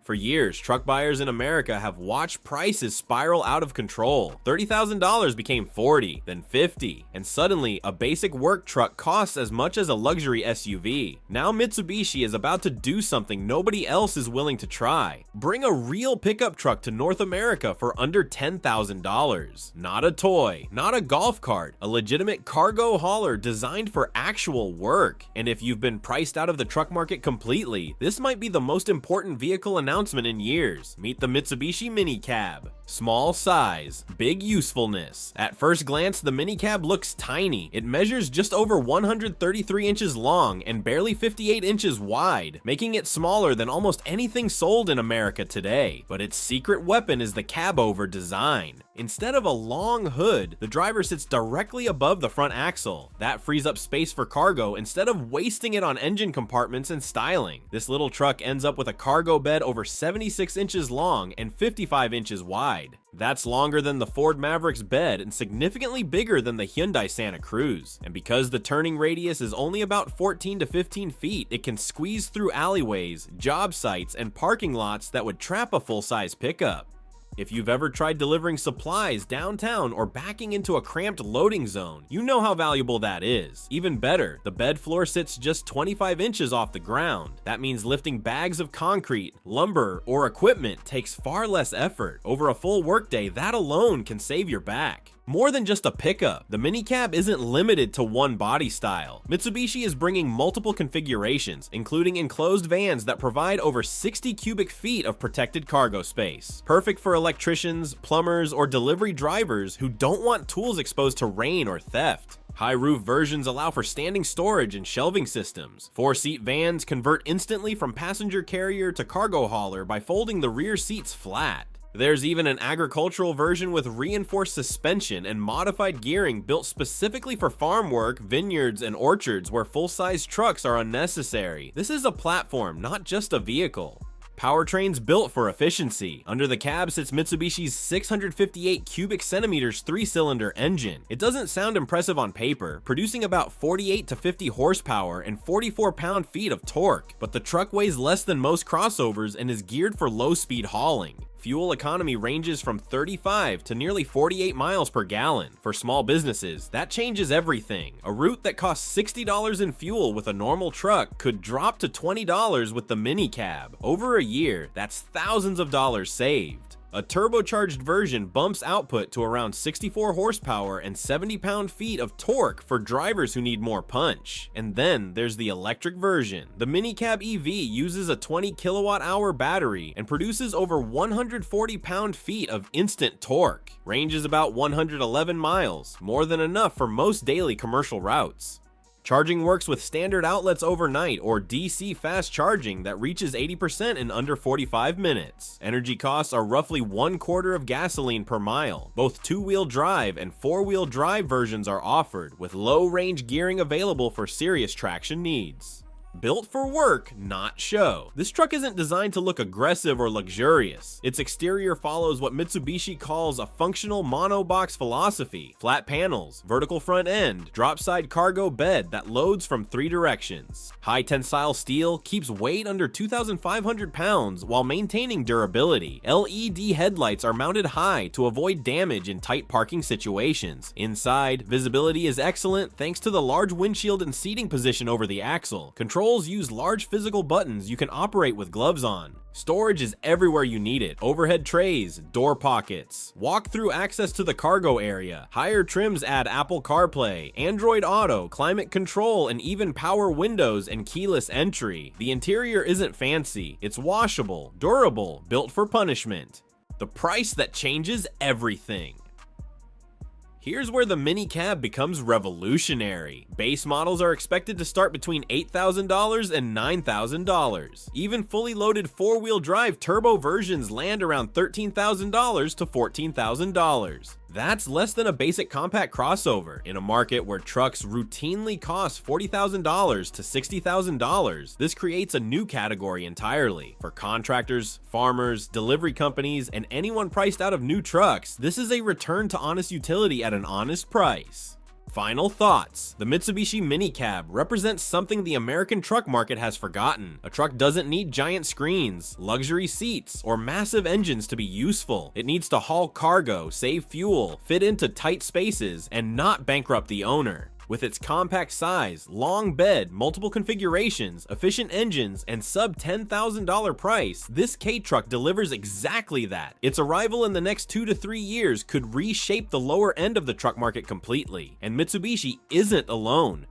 For years, truck buyers in America have watched prices spiral out of control. $30,000 became $40,000, then $50,000, and suddenly a basic work truck costs as much as a luxury SUV. Now Mitsubishi is about to do something nobody else is willing to try. Bring a real pickup truck to North America for under $10,000. Not a toy, not a golf cart, a legitimate cargo hauler designed for actual work. And if you've been priced out of the truck market completely, this might be the most important vehicle announcement in years. Meet the Mitsubishi Mini Cab. Small size, big usefulness. At first glance, the Mini Cab looks tiny. It measures just over 133 inches long and barely 58 inches wide, making it smaller than almost anything sold in America today. But its secret weapon is the cabover design. Instead of a long hood, the driver sits directly above the front axle. That frees up space for cargo instead of wasting it on engine compartments and styling. This little truck ends up with a cargo bed over 76 inches long and 55 inches wide. That's longer than the Ford Maverick's bed and significantly bigger than the Hyundai Santa Cruz. And because the turning radius is only about 14 to 15 feet, it can squeeze through alleyways, job sites, and parking lots that would trap a full-size pickup. If you've ever tried delivering supplies downtown or backing into a cramped loading zone, you know how valuable that is. Even better, the bed floor sits just 25 inches off the ground. That means lifting bags of concrete, lumber, or equipment takes far less effort. Over a full workday, that alone can save your back. More than just a pickup, the Mini Cab isn't limited to one body style. Mitsubishi is bringing multiple configurations, including enclosed vans that provide over 60 cubic feet of protected cargo space. Perfect for electricians, plumbers, or delivery drivers who don't want tools exposed to rain or theft. High-roof versions allow for standing storage and shelving systems. Four-seat vans convert instantly from passenger carrier to cargo hauler by folding the rear seats flat. There's even an agricultural version with reinforced suspension and modified gearing built specifically for farm work, vineyards, and orchards where full-size trucks are unnecessary. This is a platform, not just a vehicle. Powertrains built for efficiency. Under the cab sits Mitsubishi's 658 cubic centimeters 3-cylinder engine. It doesn't sound impressive on paper, producing about 48 to 50 horsepower and 44 pound-feet of torque, but the truck weighs less than most crossovers and is geared for low-speed hauling. Fuel economy ranges from 35 to nearly 48 miles per gallon. For small businesses, that changes everything. A route that costs $60 in fuel with a normal truck could drop to $20 with the Mini Cab. Over a year, that's thousands of dollars saved. A turbocharged version bumps output to around 64 horsepower and 70 pound-feet of torque for drivers who need more punch. And then there's the electric version. The Mini Cab EV uses a 20 kilowatt-hour battery and produces over 140 pound-feet of instant torque. Range is about 111 miles, more than enough for most daily commercial routes. Charging works with standard outlets overnight or DC fast charging that reaches 80% in under 45 minutes. Energy costs are roughly 1/4 of gasoline per mile. Both 2-wheel drive and 4-wheel drive versions are offered, with low-range gearing available for serious traction needs. Built for work, not show. This truck isn't designed to look aggressive or luxurious. Its exterior follows what Mitsubishi calls a functional monobox philosophy. Flat panels, vertical front end, drop side cargo bed that loads from 3 directions. High tensile steel keeps weight under 2,500 pounds while maintaining durability. LED headlights are mounted high to avoid damage in tight parking situations. Inside, visibility is excellent thanks to the large windshield and seating position over the axle. Controls use large physical buttons you can operate with gloves on. Storage is everywhere you need it. Overhead trays, door pockets, walk-through access to the cargo area. Higher trims add Apple CarPlay, Android Auto, climate control, and even power windows and keyless entry. The interior isn't fancy. It's washable, durable, built for punishment. The price that changes everything. Here's where the Mini Cab becomes revolutionary. Base models are expected to start between $8,000 and $9,000. Even fully loaded 4-wheel drive turbo versions land around $13,000 to $14,000. That's less than a basic compact crossover. In a market where trucks routinely cost $40,000 to $60,000, this creates a new category entirely. For contractors, farmers, delivery companies, and anyone priced out of new trucks, this is a return to honest utility at an honest price. Final thoughts. The Mitsubishi Mini Cab represents something the American truck market has forgotten. A truck doesn't need giant screens, luxury seats, or massive engines to be useful. It needs to haul cargo, save fuel, fit into tight spaces, and not bankrupt the owner. With its compact size, long bed, multiple configurations, efficient engines, and sub $10,000 price, this K-Truck delivers exactly that. Its arrival in the next 2 to 3 years could reshape the lower end of the truck market completely. And Mitsubishi isn't alone.